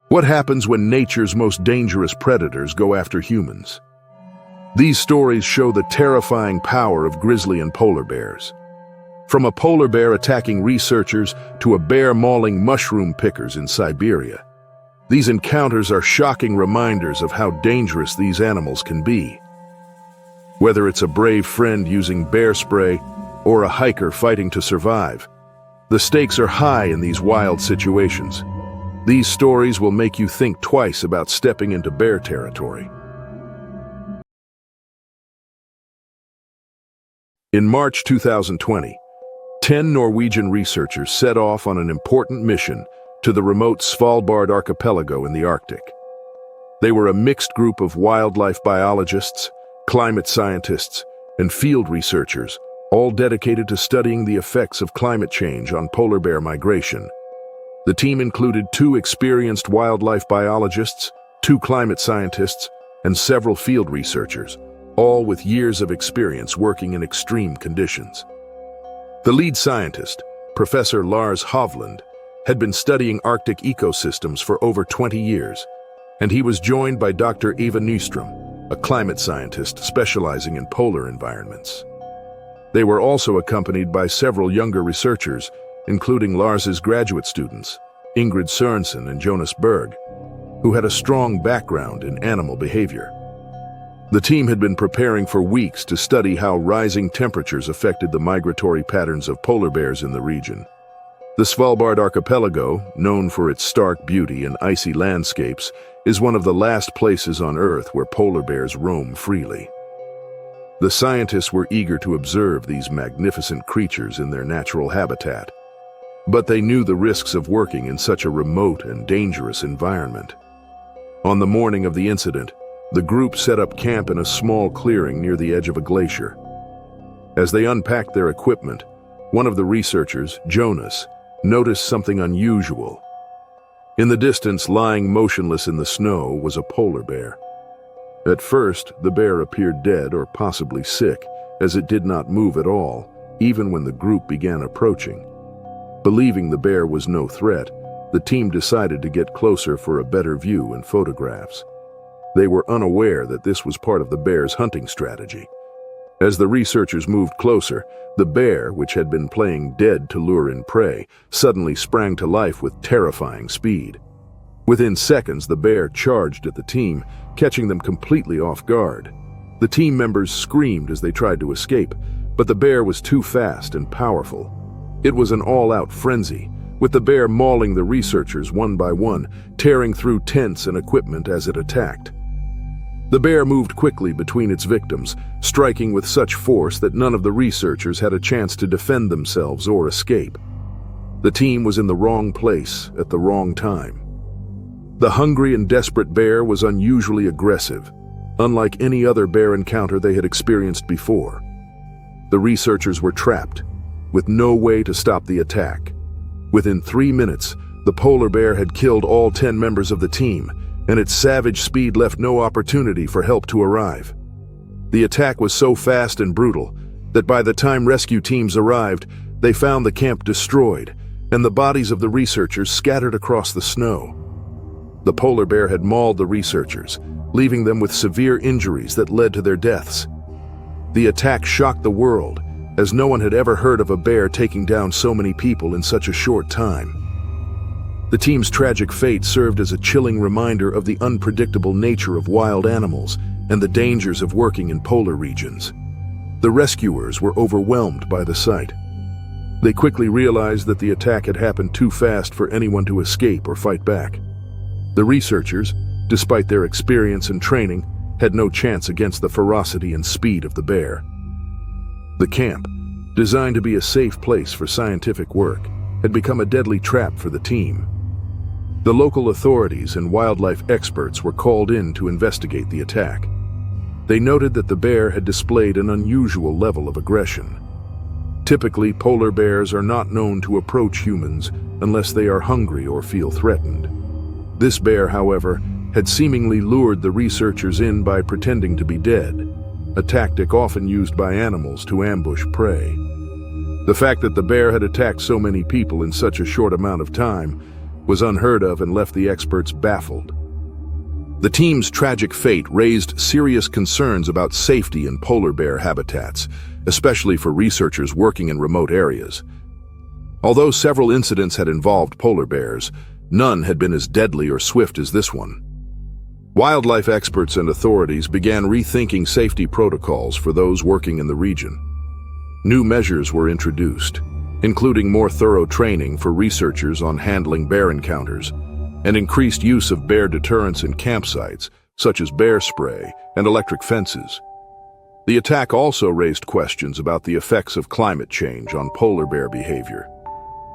What happens when nature's most dangerous predators go after humans? These stories show the terrifying power of grizzly and polar bears. From a polar bear attacking researchers to a bear mauling mushroom pickers in Siberia, these encounters are shocking reminders of how dangerous these animals can be. Whether it's a brave friend using bear spray or a hiker fighting to survive, the stakes are high in these wild situations. These stories will make you think twice about stepping into bear territory. In March 2020, 10 Norwegian researchers set off on an important mission to the remote Svalbard archipelago in the Arctic. They were a mixed group of wildlife biologists, climate scientists, and field researchers, all dedicated to studying the effects of climate change on polar bear migration. The team included 2 experienced wildlife biologists, 2 climate scientists, and several field researchers, all with years of experience working in extreme conditions. The lead scientist, Professor Lars Hovland, had been studying Arctic ecosystems for over 20 years, and he was joined by Dr. Eva Nyström, a climate scientist specializing in polar environments. They were also accompanied by several younger researchers, including Lars's graduate students, Ingrid Sørensen and Jonas Berg, who had a strong background in animal behavior. The team had been preparing for weeks to study how rising temperatures affected the migratory patterns of polar bears in the region. The Svalbard archipelago, known for its stark beauty and icy landscapes, is one of the last places on Earth where polar bears roam freely. The scientists were eager to observe these magnificent creatures in their natural habitat, but they knew the risks of working in such a remote and dangerous environment. On the morning of the incident, the group set up camp in a small clearing near the edge of a glacier. As they unpacked their equipment, one of the researchers, Jonas, noticed something unusual. In the distance, lying motionless in the snow, was a polar bear. At first, the bear appeared dead or possibly sick, as it did not move at all, even when the group began approaching. Believing the bear was no threat, the team decided to get closer for a better view and photographs. They were unaware that this was part of the bear's hunting strategy. As the researchers moved closer, the bear, which had been playing dead to lure in prey, suddenly sprang to life with terrifying speed. Within seconds, the bear charged at the team, catching them completely off guard. The team members screamed as they tried to escape, but the bear was too fast and powerful. It was an all-out frenzy, with the bear mauling the researchers one by one, tearing through tents and equipment as it attacked. The bear moved quickly between its victims, striking with such force that none of the researchers had a chance to defend themselves or escape. The team was in the wrong place at the wrong time. The hungry and desperate bear was unusually aggressive, unlike any other bear encounter they had experienced before. The researchers were trapped, with no way to stop the attack. Within 3 minutes, the polar bear had killed all 10 members of the team, and its savage speed left no opportunity for help to arrive. The attack was so fast and brutal that by the time rescue teams arrived, they found the camp destroyed and the bodies of the researchers scattered across the snow. The polar bear had mauled the researchers, leaving them with severe injuries that led to their deaths. The attack shocked the world, as no one had ever heard of a bear taking down so many people in such a short time. The team's tragic fate served as a chilling reminder of the unpredictable nature of wild animals and the dangers of working in polar regions. The rescuers were overwhelmed by the sight. They quickly realized that the attack had happened too fast for anyone to escape or fight back. The researchers, despite their experience and training, had no chance against the ferocity and speed of the bear. The camp, designed to be a safe place for scientific work, had become a deadly trap for the team. The local authorities and wildlife experts were called in to investigate the attack. They noted that the bear had displayed an unusual level of aggression. Typically, polar bears are not known to approach humans unless they are hungry or feel threatened. This bear, however, had seemingly lured the researchers in by pretending to be dead, a tactic often used by animals to ambush prey. The fact that the bear had attacked so many people in such a short amount of time was unheard of and left the experts baffled. The team's tragic fate raised serious concerns about safety in polar bear habitats, especially for researchers working in remote areas. Although several incidents had involved polar bears, none had been as deadly or swift as this one. Wildlife experts and authorities began rethinking safety protocols for those working in the region. New measures were introduced, including more thorough training for researchers on handling bear encounters, and increased use of bear deterrents in campsites, such as bear spray and electric fences. The attack also raised questions about the effects of climate change on polar bear behavior.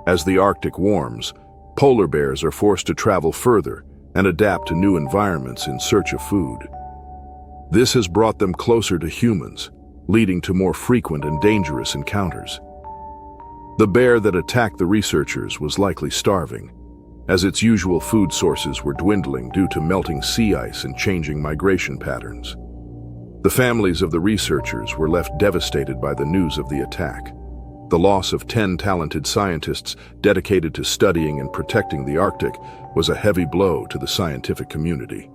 As the Arctic warms, polar bears are forced to travel further and adapt to new environments in search of food. This has brought them closer to humans, leading to more frequent and dangerous encounters. The bear that attacked the researchers was likely starving, as its usual food sources were dwindling due to melting sea ice and changing migration patterns. The families of the researchers were left devastated by the news of the attack. The loss of 10 talented scientists dedicated to studying and protecting the Arctic was a heavy blow to the scientific community.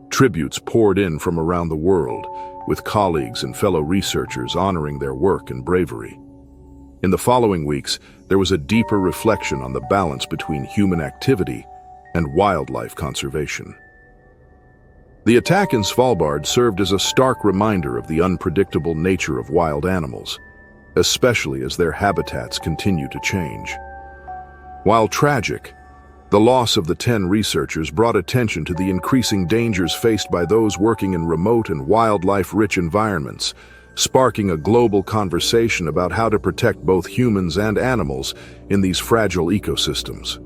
Tributes poured in from around the world, with colleagues and fellow researchers honoring their work and bravery. In the following weeks, there was a deeper reflection on the balance between human activity and wildlife conservation. The attack in Svalbard served as a stark reminder of the unpredictable nature of wild animals, especially as their habitats continue to change. While tragic, the loss of the 10 researchers brought attention to the increasing dangers faced by those working in remote and wildlife-rich environments, sparking a global conversation about how to protect both humans and animals in these fragile ecosystems.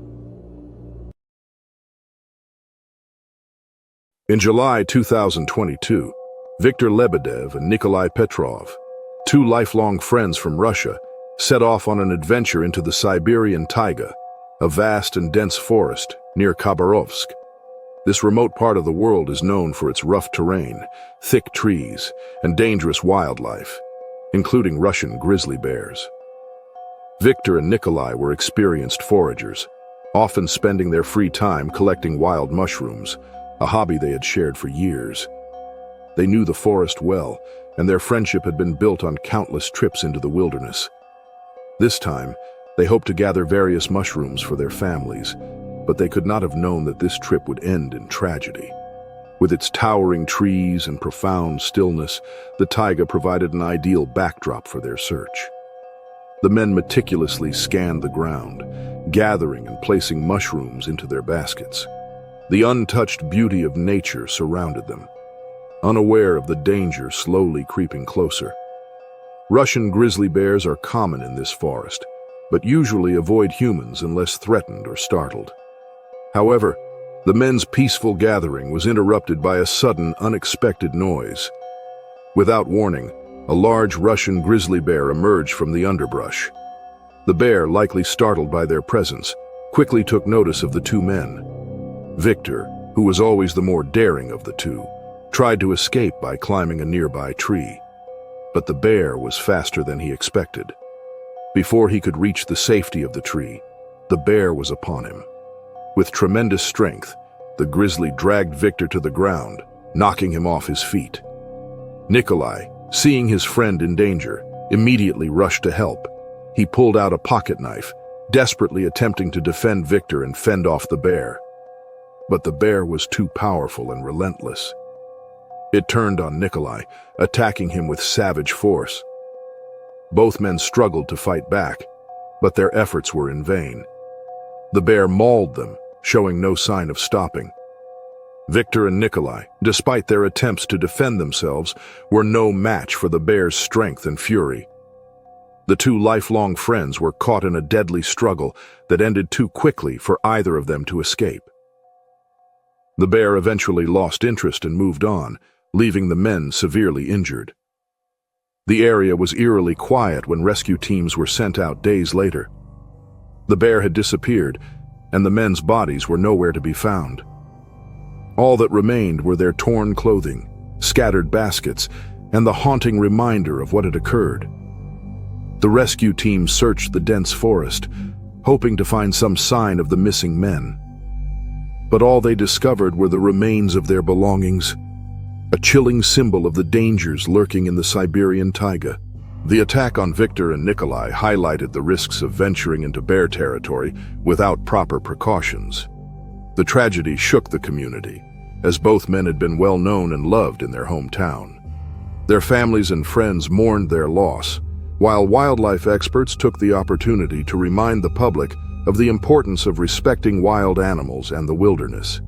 In July 2022, Viktor Lebedev and Nikolai Petrov, two lifelong friends from Russia, set off on an adventure into the Siberian taiga, a vast and dense forest near Khabarovsk. This remote part of the world is known for its rough terrain, thick trees, and dangerous wildlife, including Russian grizzly bears. Viktor and Nikolai were experienced foragers, often spending their free time collecting wild mushrooms, a hobby they had shared for years. They knew the forest well, and their friendship had been built on countless trips into the wilderness. This time, they hoped to gather various mushrooms for their families, but they could not have known that this trip would end in tragedy. With its towering trees and profound stillness, the taiga provided an ideal backdrop for their search. The men meticulously scanned the ground, gathering and placing mushrooms into their baskets. The untouched beauty of nature surrounded them, unaware of the danger slowly creeping closer. Russian grizzly bears are common in this forest, but usually avoid humans unless threatened or startled. However, the men's peaceful gathering was interrupted by a sudden, unexpected noise. Without warning, a large Russian grizzly bear emerged from the underbrush. The bear, likely startled by their presence, quickly took notice of the two men. Viktor, who was always the more daring of the two, tried to escape by climbing a nearby tree. But the bear was faster than he expected. Before he could reach the safety of the tree, the bear was upon him. With tremendous strength, the grizzly dragged Viktor to the ground, knocking him off his feet. Nikolai, seeing his friend in danger, immediately rushed to help. He pulled out a pocket knife, desperately attempting to defend Viktor and fend off the bear. But the bear was too powerful and relentless. It turned on Nikolai, attacking him with savage force. Both men struggled to fight back, but their efforts were in vain. The bear mauled them, showing no sign of stopping. Viktor and Nikolai, despite their attempts to defend themselves, were no match for the bear's strength and fury. The two lifelong friends were caught in a deadly struggle that ended too quickly for either of them to escape. The bear eventually lost interest and moved on, leaving the men severely injured. The area was eerily quiet when rescue teams were sent out days later. The bear had disappeared, and the men's bodies were nowhere to be found. All that remained were their torn clothing, scattered baskets, and the haunting reminder of what had occurred. The rescue team searched the dense forest, hoping to find some sign of the missing men. But all they discovered were the remains of their belongings, a chilling symbol of the dangers lurking in the Siberian taiga. The attack on Victor and Nikolai highlighted the risks of venturing into bear territory without proper precautions. The tragedy shook the community, as both men had been well known and loved in their hometown. Their families and friends mourned their loss, while wildlife experts took the opportunity to remind the public of the importance of respecting wild animals and the wilderness.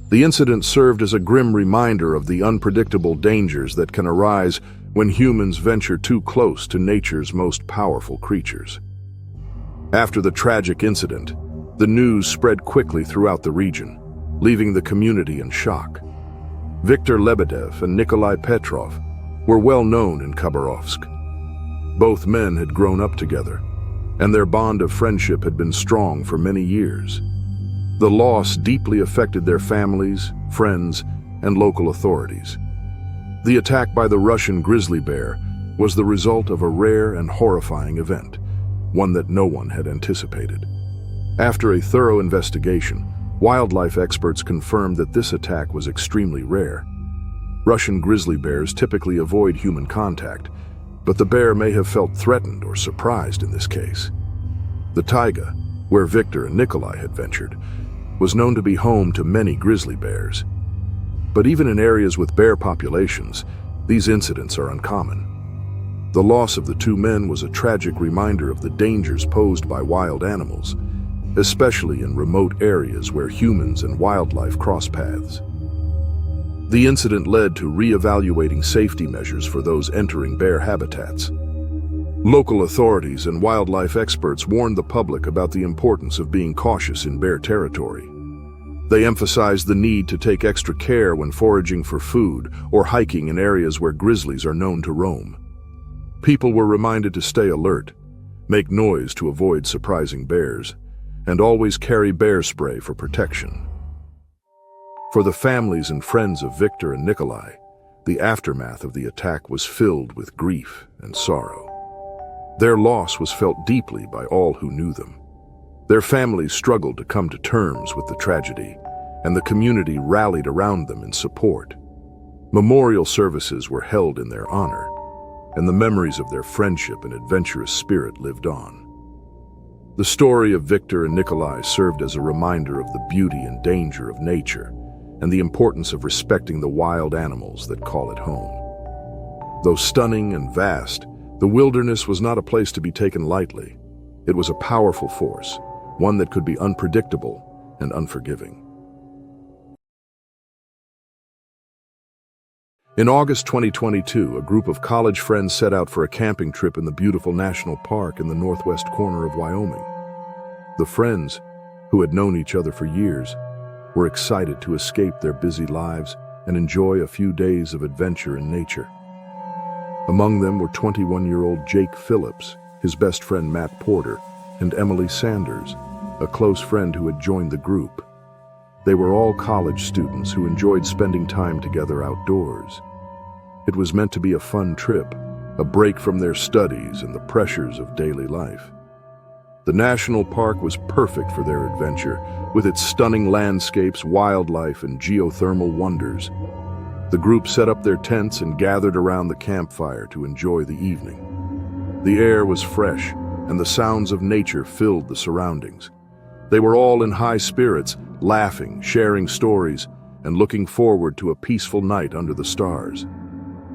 The incident served as a grim reminder of the unpredictable dangers that can arise when humans venture too close to nature's most powerful creatures. After the tragic incident, the news spread quickly throughout the region, leaving the community in shock. Viktor Lebedev and Nikolai Petrov were well known in Khabarovsk. Both men had grown up together, and their bond of friendship had been strong for many years. The loss deeply affected their families, friends, and local authorities. The attack by the Russian grizzly bear was the result of a rare and horrifying event, one that no one had anticipated. After a thorough investigation, wildlife experts confirmed that this attack was extremely rare. Russian grizzly bears typically avoid human contact, but the bear may have felt threatened or surprised in this case. The taiga, where Victor and Nikolai had ventured, was known to be home to many grizzly bears. But even in areas with bear populations, these incidents are uncommon. The loss of the two men was a tragic reminder of the dangers posed by wild animals, especially in remote areas where humans and wildlife cross paths. The incident led to re-evaluating safety measures for those entering bear habitats. Local authorities and wildlife experts warned the public about the importance of being cautious in bear territory. They emphasized the need to take extra care when foraging for food or hiking in areas where grizzlies are known to roam. People were reminded to stay alert, make noise to avoid surprising bears, and always carry bear spray for protection. For the families and friends of Victor and Nikolai, the aftermath of the attack was filled with grief and sorrow. Their loss was felt deeply by all who knew them. Their families struggled to come to terms with the tragedy, and the community rallied around them in support. Memorial services were held in their honor, and the memories of their friendship and adventurous spirit lived on. The story of Victor and Nikolai served as a reminder of the beauty and danger of nature, and the importance of respecting the wild animals that call it home. Though stunning and vast, the wilderness was not a place to be taken lightly. It was a powerful force, one that could be unpredictable and unforgiving. In August 2022, a group of college friends set out for a camping trip in the beautiful national park in the northwest corner of Wyoming. The friends, who had known each other for years, were excited to escape their busy lives and enjoy a few days of adventure in nature. Among them were 21-year-old Jake Phillips, his best friend Matt Porter, and Emily Sanders, a close friend who had joined the group. They were all college students who enjoyed spending time together outdoors. It was meant to be a fun trip, a break from their studies and the pressures of daily life. The national park was perfect for their adventure, with its stunning landscapes, wildlife, and geothermal wonders. The group set up their tents and gathered around the campfire to enjoy the evening. The air was fresh, and the sounds of nature filled the surroundings. They were all in high spirits, laughing, sharing stories, and looking forward to a peaceful night under the stars.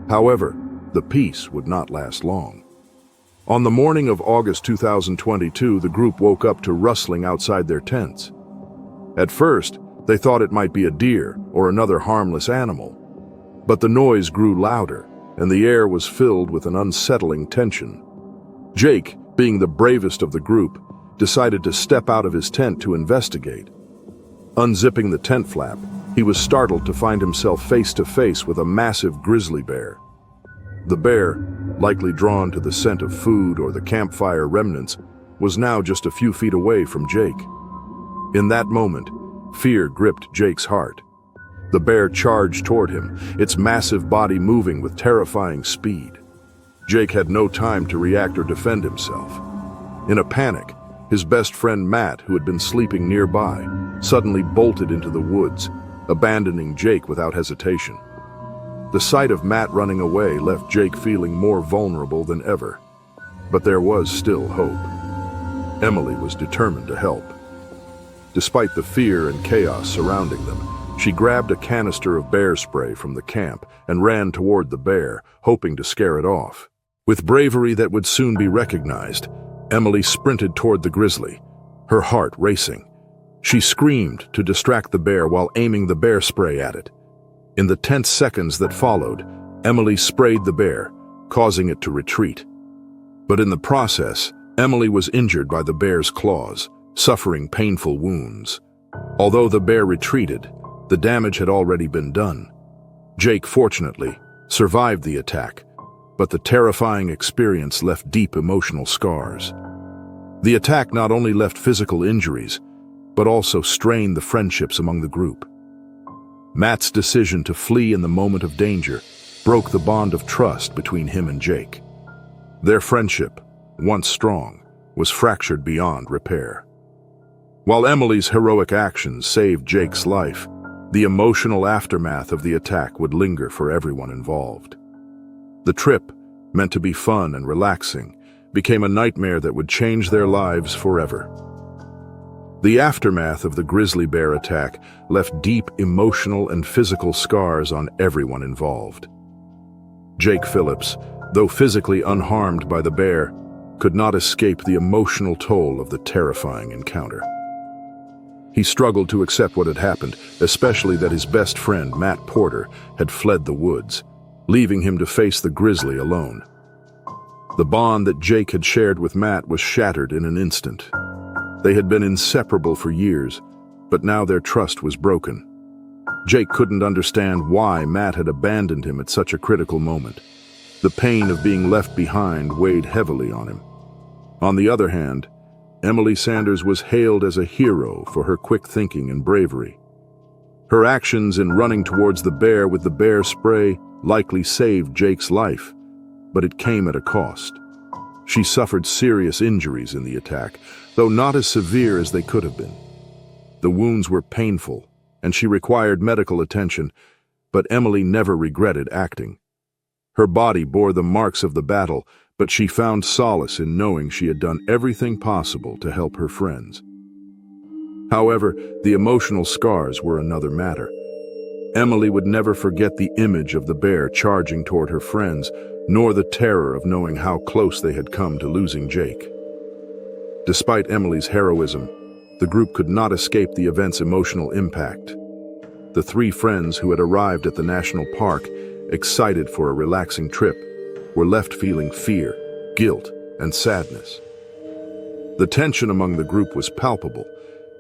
However, the peace would not last long. On the morning of August 2022, the group woke up to rustling outside their tents. At first, they thought it might be a deer or another harmless animal. But the noise grew louder, and the air was filled with an unsettling tension. Jake, being the bravest of the group, decided to step out of his tent to investigate. Unzipping the tent flap, he was startled to find himself face to face with a massive grizzly bear. The bear, likely drawn to the scent of food or the campfire remnants, was now just a few feet away from Jake. In that moment, fear gripped Jake's heart. The bear charged toward him, its massive body moving with terrifying speed. Jake had no time to react or defend himself. In a panic, his best friend Matt, who had been sleeping nearby, suddenly bolted into the woods, abandoning Jake without hesitation. The sight of Matt running away left Jake feeling more vulnerable than ever. But there was still hope. Emily was determined to help. Despite the fear and chaos surrounding them, she grabbed a canister of bear spray from the camp and ran toward the bear, hoping to scare it off. With bravery that would soon be recognized, Emily sprinted toward the grizzly, her heart racing. She screamed to distract the bear while aiming the bear spray at it. In the tense seconds that followed, Emily sprayed the bear, causing it to retreat. But in the process, Emily was injured by the bear's claws, suffering painful wounds. Although the bear retreated, the damage had already been done. Jake, fortunately, survived the attack, but the terrifying experience left deep emotional scars. The attack not only left physical injuries, but also strained the friendships among the group. Matt's decision to flee in the moment of danger broke the bond of trust between him and Jake. Their friendship, once strong, was fractured beyond repair. While Emily's heroic actions saved Jake's life, the emotional aftermath of the attack would linger for everyone involved. The trip, meant to be fun and relaxing, became a nightmare that would change their lives forever. The aftermath of the grizzly bear attack left deep emotional and physical scars on everyone involved. Jake Phillips, though physically unharmed by the bear, could not escape the emotional toll of the terrifying encounter. He struggled to accept what had happened, especially that his best friend, Matt Porter, had fled the woods, leaving him to face the grizzly alone. The bond that Jake had shared with Matt was shattered in an instant. They had been inseparable for years, but now their trust was broken. Jake couldn't understand why Matt had abandoned him at such a critical moment. The pain of being left behind weighed heavily on him. On the other hand, Emily Sanders was hailed as a hero for her quick thinking and bravery. Her actions in running towards the bear with the bear spray likely saved Jake's life, but it came at a cost. She suffered serious injuries in the attack, though not as severe as they could have been. The wounds were painful, and she required medical attention, but Emily never regretted acting. Her body bore the marks of the battle, but she found solace in knowing she had done everything possible to help her friends. However, the emotional scars were another matter. Emily would never forget the image of the bear charging toward her friends, nor the terror of knowing how close they had come to losing Jake. Despite Emily's heroism, the group could not escape the event's emotional impact. The three friends who had arrived at the national park, excited for a relaxing trip, were left feeling fear, guilt, and sadness. The tension among the group was palpable,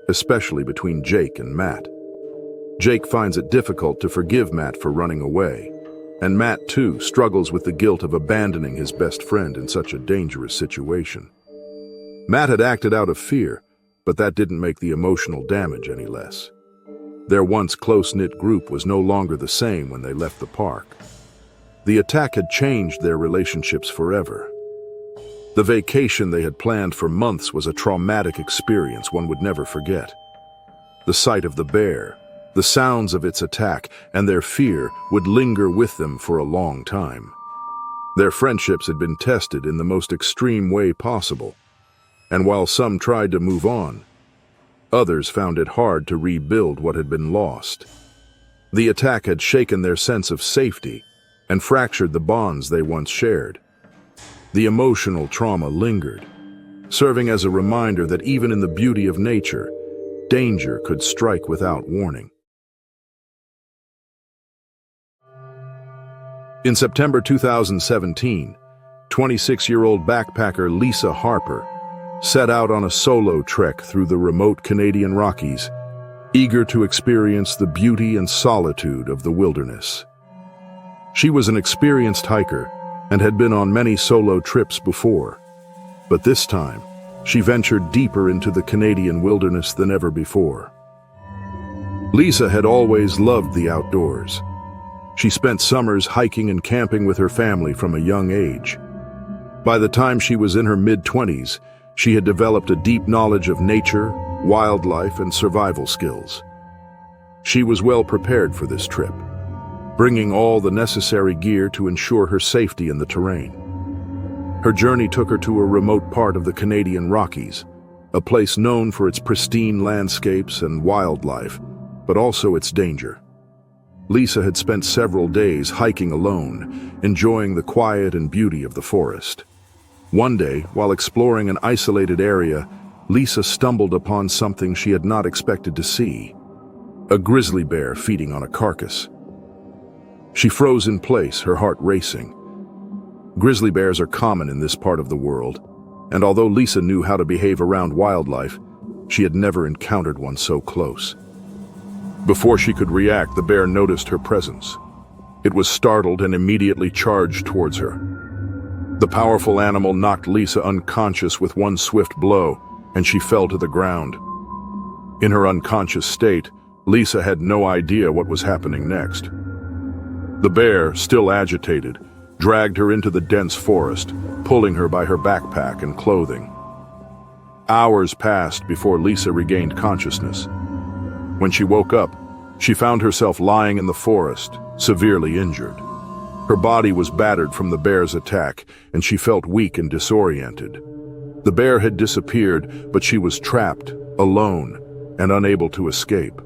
especially between Jake and Matt. Jake finds it difficult to forgive Matt for running away, and Matt, too, struggles with the guilt of abandoning his best friend in such a dangerous situation. Matt had acted out of fear, but that didn't make the emotional damage any less. Their once close-knit group was no longer the same when they left the park. The attack had changed their relationships forever. The vacation they had planned for months was a traumatic experience one would never forget. The sight of the bear, the sounds of its attack, and their fear would linger with them for a long time. Their friendships had been tested in the most extreme way possible, and while some tried to move on, others found it hard to rebuild what had been lost. The attack had shaken their sense of safety and fractured the bonds they once shared. The emotional trauma lingered, serving as a reminder that even in the beauty of nature, danger could strike without warning. In September 2017, 26-year-old backpacker Lisa Harper set out on a solo trek through the remote Canadian Rockies, eager to experience the beauty and solitude of the wilderness. She was an experienced hiker and had been on many solo trips before, but this time she ventured deeper into the Canadian wilderness than ever before. Lisa had always loved the outdoors. She spent summers hiking and camping with her family from a young age. By the time she was in her mid-20s, she had developed a deep knowledge of nature, wildlife, and survival skills. She was well prepared for this trip, bringing all the necessary gear to ensure her safety in the terrain. Her journey took her to a remote part of the Canadian Rockies, a place known for its pristine landscapes and wildlife, but also its danger. Lisa had spent several days hiking alone, enjoying the quiet and beauty of the forest. One day, while exploring an isolated area, Lisa stumbled upon something she had not expected to see: a grizzly bear feeding on a carcass. She froze in place, her heart racing. Grizzly bears are common in this part of the world, and although Lisa knew how to behave around wildlife, she had never encountered one so close. Before she could react, the bear noticed her presence. It was startled and immediately charged towards her. The powerful animal knocked Lisa unconscious with one swift blow, and she fell to the ground. In her unconscious state, Lisa had no idea what was happening next. The bear, still agitated, dragged her into the dense forest, pulling her by her backpack and clothing. Hours passed before Lisa regained consciousness. When she woke up, she found herself lying in the forest, severely injured. Her body was battered from the bear's attack, and she felt weak and disoriented. The bear had disappeared, but she was trapped, alone, and unable to escape.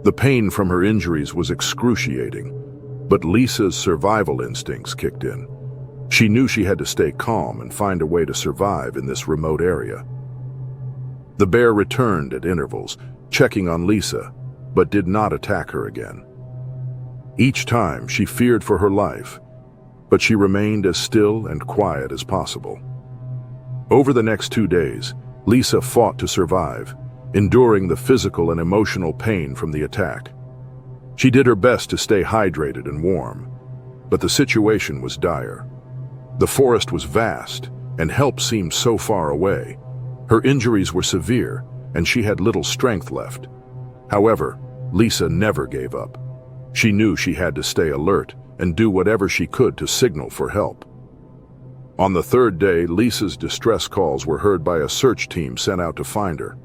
The pain from her injuries was excruciating, but Lisa's survival instincts kicked in. She knew she had to stay calm and find a way to survive in this remote area. The bear returned at intervals, checking on Lisa, but did not attack her again. Each time she feared for her life, but she remained as still and quiet as possible. Over the next 2 days, Lisa fought to survive, enduring the physical and emotional pain from the attack. She did her best to stay hydrated and warm, but the situation was dire. The forest was vast, and help seemed so far away. Her injuries were severe, and she had little strength left. However, Lisa never gave up. She knew she had to stay alert and do whatever she could to signal for help. On the 3rd day, Lisa's distress calls were heard by a search team sent out to find her.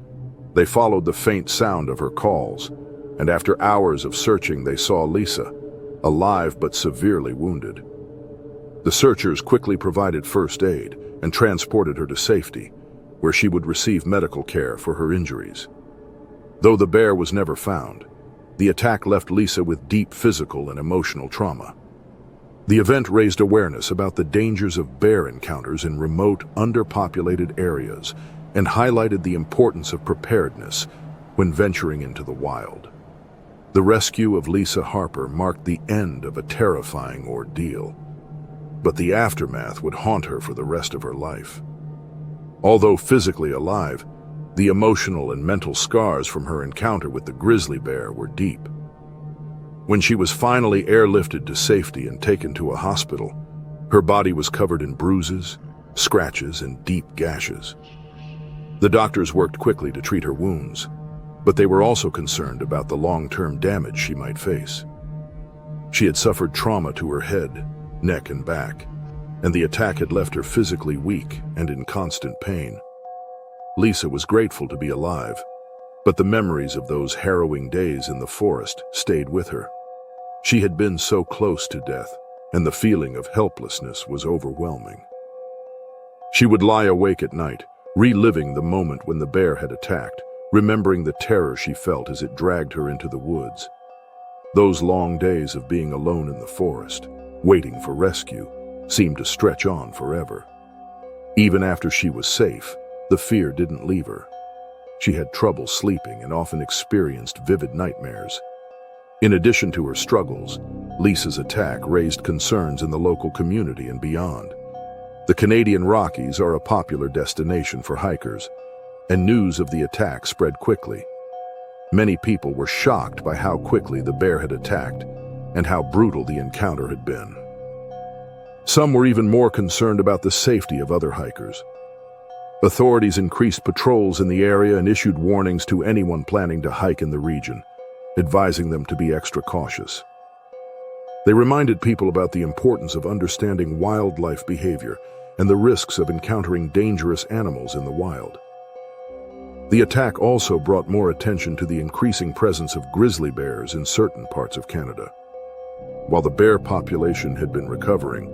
They followed the faint sound of her calls, and after hours of searching, they saw Lisa, alive but severely wounded. The searchers quickly provided first aid and transported her to safety, where she would receive medical care for her injuries. Though the bear was never found, the attack left Lisa with deep physical and emotional trauma. The event raised awareness about the dangers of bear encounters in remote, underpopulated areas and highlighted the importance of preparedness when venturing into the wild. The rescue of Lisa Harper marked the end of a terrifying ordeal, but the aftermath would haunt her for the rest of her life. Although physically alive, the emotional and mental scars from her encounter with the grizzly bear were deep. When she was finally airlifted to safety and taken to a hospital, her body was covered in bruises, scratches, and deep gashes. The doctors worked quickly to treat her wounds, but they were also concerned about the long-term damage she might face. She had suffered trauma to her head, neck, and back, and the attack had left her physically weak and in constant pain. Lisa was grateful to be alive, but the memories of those harrowing days in the forest stayed with her. She had been so close to death, and the feeling of helplessness was overwhelming. She would lie awake at night, reliving the moment when the bear had attacked, remembering the terror she felt as it dragged her into the woods. Those long days of being alone in the forest, waiting for rescue, seemed to stretch on forever. Even after she was safe, the fear didn't leave her. She had trouble sleeping and often experienced vivid nightmares. In addition to her struggles, Lisa's attack raised concerns in the local community and beyond. The Canadian Rockies are a popular destination for hikers, and news of the attack spread quickly. Many people were shocked by how quickly the bear had attacked and how brutal the encounter had been. Some were even more concerned about the safety of other hikers. Authorities increased patrols in the area and issued warnings to anyone planning to hike in the region, advising them to be extra cautious. They reminded people about the importance of understanding wildlife behavior and the risks of encountering dangerous animals in the wild. The attack also brought more attention to the increasing presence of grizzly bears in certain parts of Canada. While the bear population had been recovering,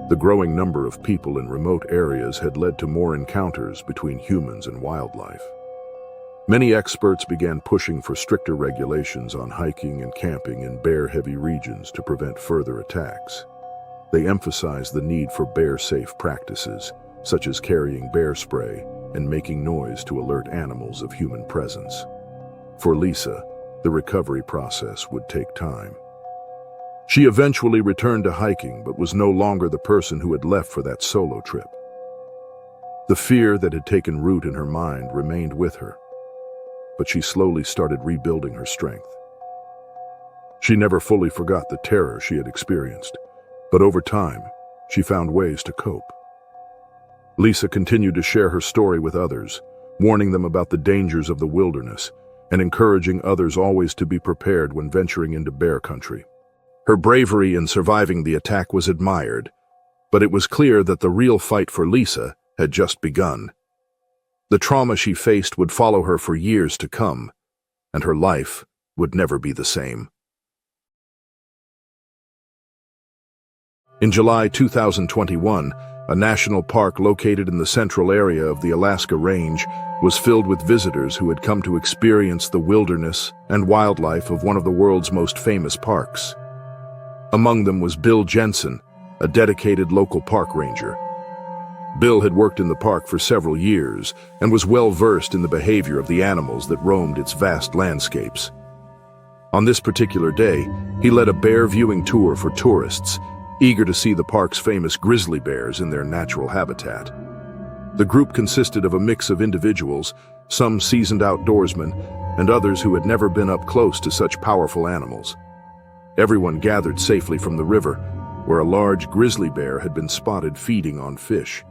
the growing number of people in remote areas had led to more encounters between humans and wildlife. Many experts began pushing for stricter regulations on hiking and camping in bear-heavy regions to prevent further attacks. They emphasized the need for bear-safe practices, such as carrying bear spray and making noise to alert animals of human presence. For Lisa, the recovery process would take time. She eventually returned to hiking, but was no longer the person who had left for that solo trip. The fear that had taken root in her mind remained with her, but she slowly started rebuilding her strength. She never fully forgot the terror she had experienced, but over time, she found ways to cope. Lisa continued to share her story with others, warning them about the dangers of the wilderness and encouraging others always to be prepared when venturing into bear country. Her bravery in surviving the attack was admired, but it was clear that the real fight for Lisa had just begun. The trauma she faced would follow her for years to come, and her life would never be the same. In July 2021, a national park located in the central area of the Alaska Range was filled with visitors who had come to experience the wilderness and wildlife of one of the world's most famous parks. Among them was Bill Jensen, a dedicated local park ranger. Bill had worked in the park for several years and was well versed in the behavior of the animals that roamed its vast landscapes. On this particular day, he led a bear viewing tour for tourists, eager to see the park's famous grizzly bears in their natural habitat. The group consisted of a mix of individuals, some seasoned outdoorsmen, and others who had never been up close to such powerful animals. Everyone gathered safely from the river, where a large grizzly bear had been spotted feeding on fish.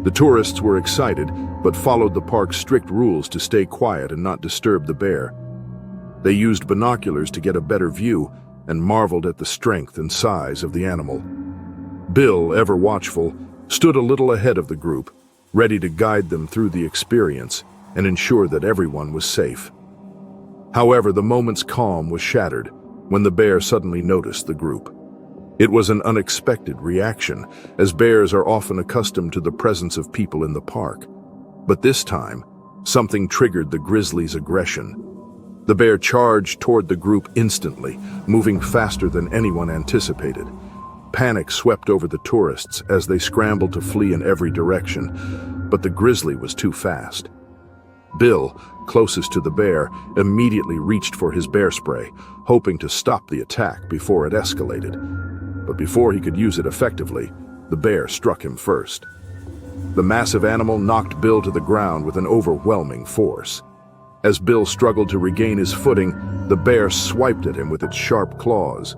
The tourists were excited, but followed the park's strict rules to stay quiet and not disturb the bear. They used binoculars to get a better view and marveled at the strength and size of the animal. Bill, ever watchful, stood a little ahead of the group, ready to guide them through the experience and ensure that everyone was safe. However, the moment's calm was shattered when the bear suddenly noticed the group. It was an unexpected reaction, as bears are often accustomed to the presence of people in the park. But this time, something triggered the grizzly's aggression. The bear charged toward the group instantly, moving faster than anyone anticipated. Panic swept over the tourists as they scrambled to flee in every direction, but the grizzly was too fast. Bill, closest to the bear, immediately reached for his bear spray, hoping to stop the attack before it escalated. But before he could use it effectively, the bear struck him first. The massive animal knocked Bill to the ground with an overwhelming force. As Bill struggled to regain his footing, the bear swiped at him with its sharp claws.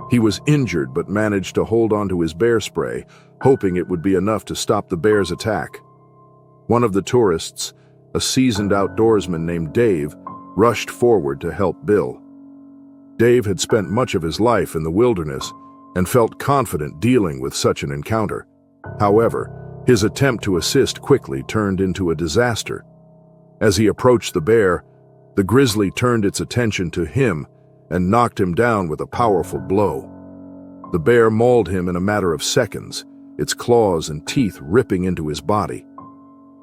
He was injured but managed to hold onto his bear spray, hoping it would be enough to stop the bear's attack. One of the tourists, a seasoned outdoorsman named Dave, rushed forward to help Bill. Dave had spent much of his life in the wilderness and felt confident dealing with such an encounter. However, his attempt to assist quickly turned into a disaster. As he approached the bear, the grizzly turned its attention to him and knocked him down with a powerful blow. The bear mauled him in a matter of seconds, its claws and teeth ripping into his body.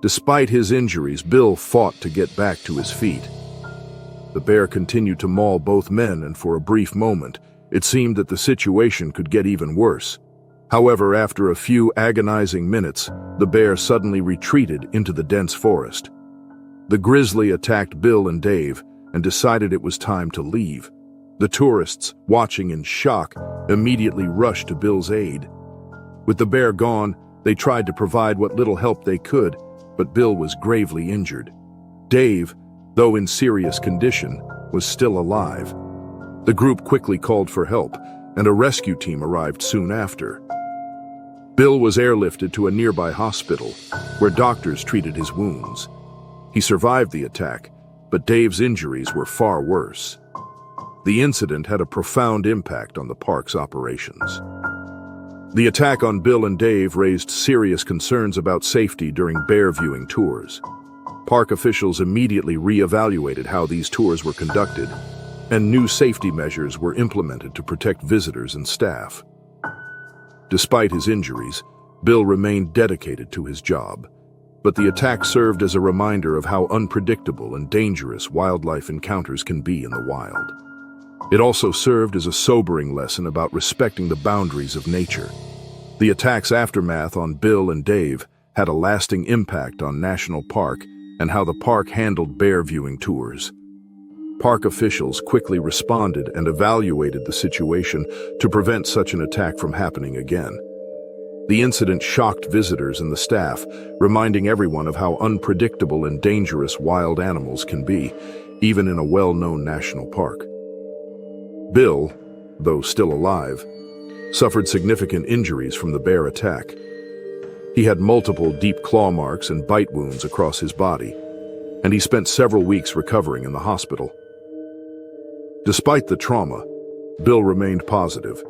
Despite his injuries, Bill fought to get back to his feet. The bear continued to maul both men, and for a brief moment, it seemed that the situation could get even worse. However, after a few agonizing minutes, the bear suddenly retreated into the dense forest. The grizzly attacked Bill and Dave and decided it was time to leave. The tourists, watching in shock, immediately rushed to Bill's aid. With the bear gone, they tried to provide what little help they could, but Bill was gravely injured. Dave, though in serious condition, was still alive. The group quickly called for help, and a rescue team arrived soon after. Bill was airlifted to a nearby hospital, where doctors treated his wounds. He survived the attack, but Dave's injuries were far worse. The incident had a profound impact on the park's operations. The attack on Bill and Dave raised serious concerns about safety during bear viewing tours. Park officials immediately re-evaluated how these tours were conducted, and new safety measures were implemented to protect visitors and staff. Despite his injuries, Bill remained dedicated to his job, but the attack served as a reminder of how unpredictable and dangerous wildlife encounters can be in the wild. It also served as a sobering lesson about respecting the boundaries of nature. The attack's aftermath on Bill and Dave had a lasting impact on National Park and how the park handled bear viewing tours. Park officials quickly responded and evaluated the situation to prevent such an attack from happening again. The incident shocked visitors and the staff, reminding everyone of how unpredictable and dangerous wild animals can be, even in a well-known national park. Bill, though still alive, suffered significant injuries from the bear attack. He had multiple deep claw marks and bite wounds across his body, and he spent several weeks recovering in the hospital. Despite the trauma, Bill remained positive,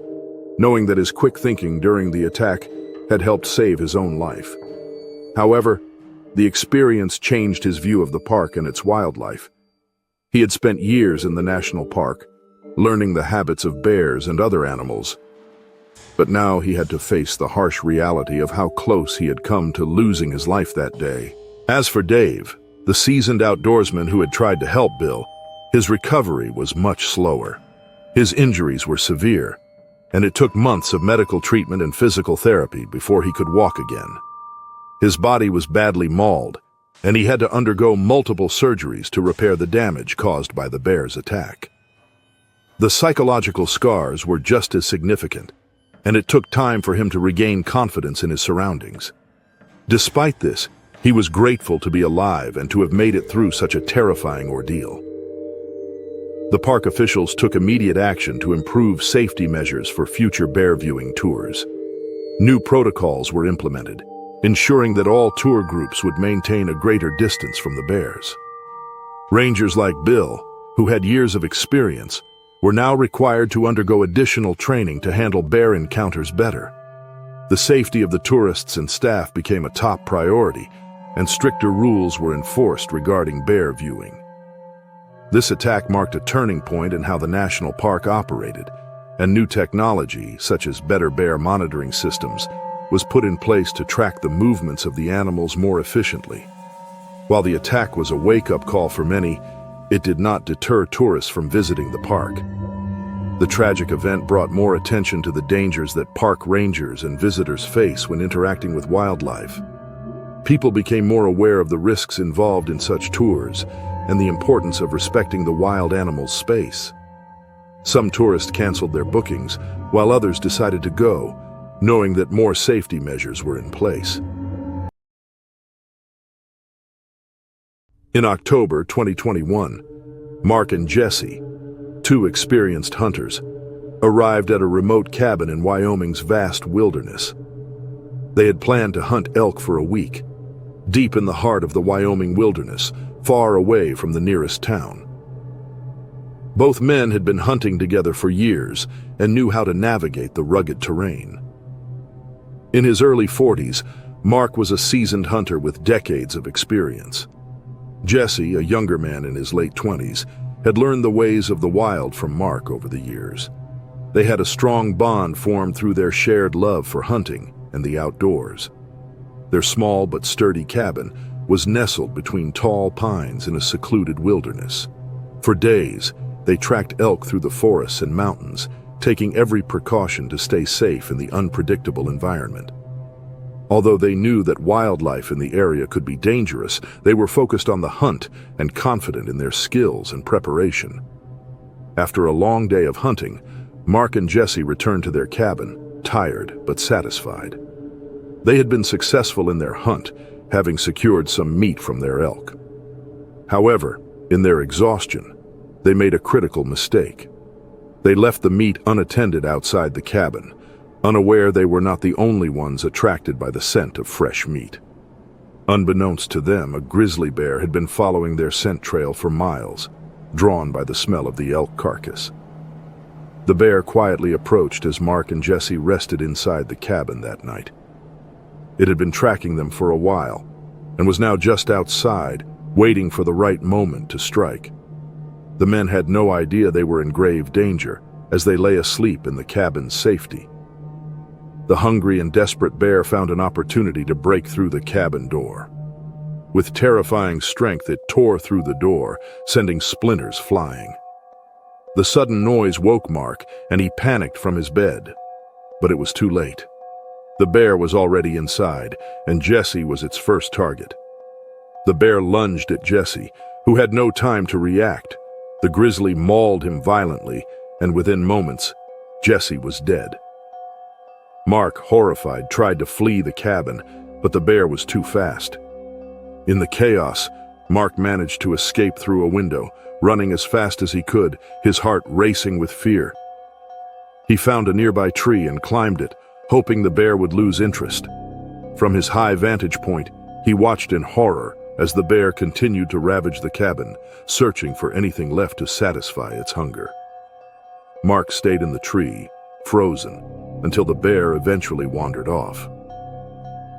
knowing that his quick thinking during the attack had helped save his own life. However, the experience changed his view of the park and its wildlife. He had spent years in the national park, learning the habits of bears and other animals. But now he had to face the harsh reality of how close he had come to losing his life that day. As for Dave, the seasoned outdoorsman who had tried to help Bill, his recovery was much slower. His injuries were severe, and it took months of medical treatment and physical therapy before he could walk again. His body was badly mauled, and he had to undergo multiple surgeries to repair the damage caused by the bear's attack. The psychological scars were just as significant, and it took time for him to regain confidence in his surroundings. Despite this, he was grateful to be alive and to have made it through such a terrifying ordeal. The park officials took immediate action to improve safety measures for future bear viewing tours. New protocols were implemented, ensuring that all tour groups would maintain a greater distance from the bears. Rangers like Bill, who had years of experience, were now required to undergo additional training to handle bear encounters better. The safety of the tourists and staff became a top priority, and stricter rules were enforced regarding bear viewing. This attack marked a turning point in how the national park operated, and new technology, such as better bear monitoring systems, was put in place to track the movements of the animals more efficiently. While the attack was a wake-up call for many, it did not deter tourists from visiting the park. The tragic event brought more attention to the dangers that park rangers and visitors face when interacting with wildlife. People became more aware of the risks involved in such tours and the importance of respecting the wild animals' space. Some tourists canceled their bookings, while others decided to go, knowing that more safety measures were in place. In October 2021, Mark and Jesse, two experienced hunters, arrived at a remote cabin in Wyoming's vast wilderness. They had planned to hunt elk for a week, deep in the heart of the Wyoming wilderness, far away from the nearest town. Both men had been hunting together for years and knew how to navigate the rugged terrain. In his early 40s, Mark was a seasoned hunter with decades of experience. Jesse, a younger man in his late 20s, had learned the ways of the wild from Mark over the years. They had a strong bond formed through their shared love for hunting and the outdoors. Their small but sturdy cabin was nestled between tall pines in a secluded wilderness. For days, they tracked elk through the forests and mountains, taking every precaution to stay safe in the unpredictable environment. Although they knew that wildlife in the area could be dangerous, they were focused on the hunt and confident in their skills and preparation. After a long day of hunting, Mark and Jesse returned to their cabin, tired but satisfied. They had been successful in their hunt, having secured some meat from their elk. However, in their exhaustion, they made a critical mistake. They left the meat unattended outside the cabin, unaware they were not the only ones attracted by the scent of fresh meat. Unbeknownst to them, a grizzly bear had been following their scent trail for miles, drawn by the smell of the elk carcass. The bear quietly approached as Mark and Jesse rested inside the cabin that night. It had been tracking them for a while, and was now just outside, waiting for the right moment to strike. The men had no idea they were in grave danger as they lay asleep in the cabin's safety. The hungry and desperate bear found an opportunity to break through the cabin door. With terrifying strength, it tore through the door, sending splinters flying. The sudden noise woke Mark, and he panicked from his bed. But it was too late. The bear was already inside, and Jesse was its first target. The bear lunged at Jesse, who had no time to react. The grizzly mauled him violently, and within moments, Jesse was dead. Mark, horrified, tried to flee the cabin, but the bear was too fast. In the chaos, Mark managed to escape through a window, running as fast as he could, his heart racing with fear. He found a nearby tree and climbed it, hoping the bear would lose interest. From his high vantage point, he watched in horror as the bear continued to ravage the cabin, searching for anything left to satisfy its hunger. Mark stayed in the tree, frozen, until the bear eventually wandered off.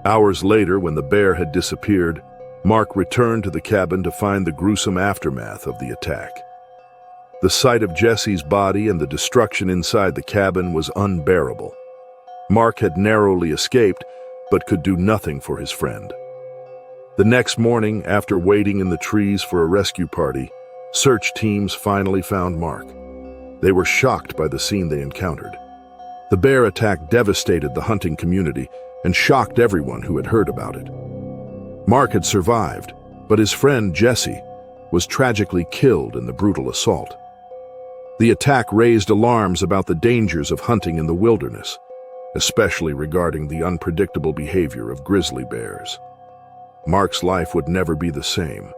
Hours later, when the bear had disappeared, Mark returned to the cabin to find the gruesome aftermath of the attack. The sight of Jesse's body and the destruction inside the cabin was unbearable. Mark had narrowly escaped, but could do nothing for his friend. The next morning, after waiting in the trees for a rescue party, search teams finally found Mark. They were shocked by the scene they encountered. The bear attack devastated the hunting community and shocked everyone who had heard about it. Mark had survived, but his friend Jesse was tragically killed in the brutal assault. The attack raised alarms about the dangers of hunting in the wilderness, especially regarding the unpredictable behavior of grizzly bears. Mark's life would never be the same,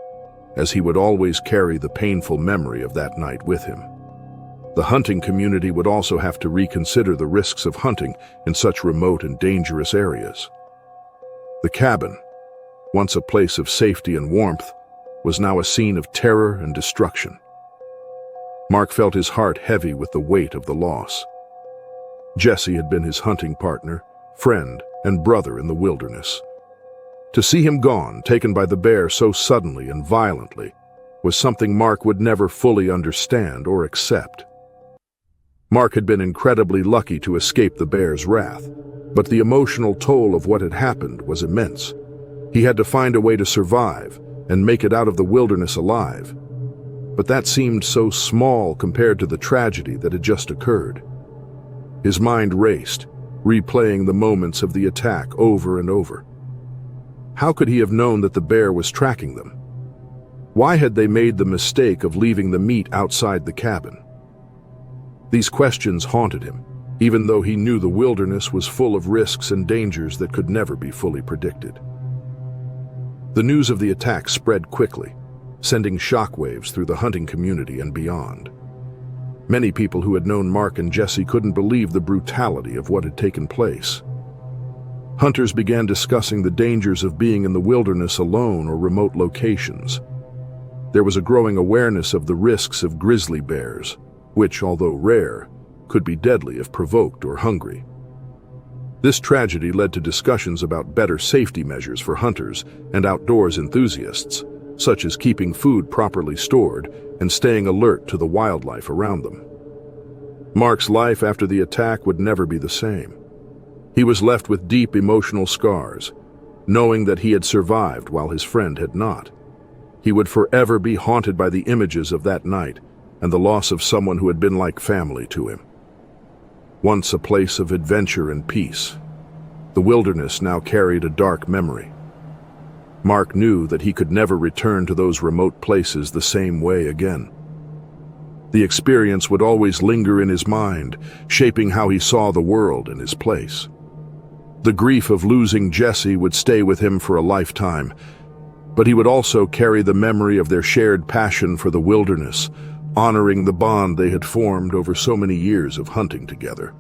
as he would always carry the painful memory of that night with him. The hunting community would also have to reconsider the risks of hunting in such remote and dangerous areas. The cabin, once a place of safety and warmth, was now a scene of terror and destruction. Mark felt his heart heavy with the weight of the loss. Jesse had been his hunting partner, friend, and brother in the wilderness. To see him gone, taken by the bear so suddenly and violently, was something Mark would never fully understand or accept. Mark had been incredibly lucky to escape the bear's wrath, but the emotional toll of what had happened was immense. He had to find a way to survive and make it out of the wilderness alive. But that seemed so small compared to the tragedy that had just occurred. His mind raced, replaying the moments of the attack over and over. How could he have known that the bear was tracking them? Why had they made the mistake of leaving the meat outside the cabin? These questions haunted him, even though he knew the wilderness was full of risks and dangers that could never be fully predicted. The news of the attack spread quickly, sending shockwaves through the hunting community and beyond. Many people who had known Mark and Jesse couldn't believe the brutality of what had taken place. Hunters began discussing the dangers of being in the wilderness alone or remote locations. There was a growing awareness of the risks of grizzly bears, which, although rare, could be deadly if provoked or hungry. This tragedy led to discussions about better safety measures for hunters and outdoors enthusiasts, such as keeping food properly stored and staying alert to the wildlife around them. Mark's life after the attack would never be the same. He was left with deep emotional scars, knowing that he had survived while his friend had not. He would forever be haunted by the images of that night and the loss of someone who had been like family to him. Once a place of adventure and peace, the wilderness now carried a dark memory. Mark knew that he could never return to those remote places the same way again. The experience would always linger in his mind, shaping how he saw the world and his place. The grief of losing Jesse would stay with him for a lifetime, but he would also carry the memory of their shared passion for the wilderness, honoring the bond they had formed over so many years of hunting together.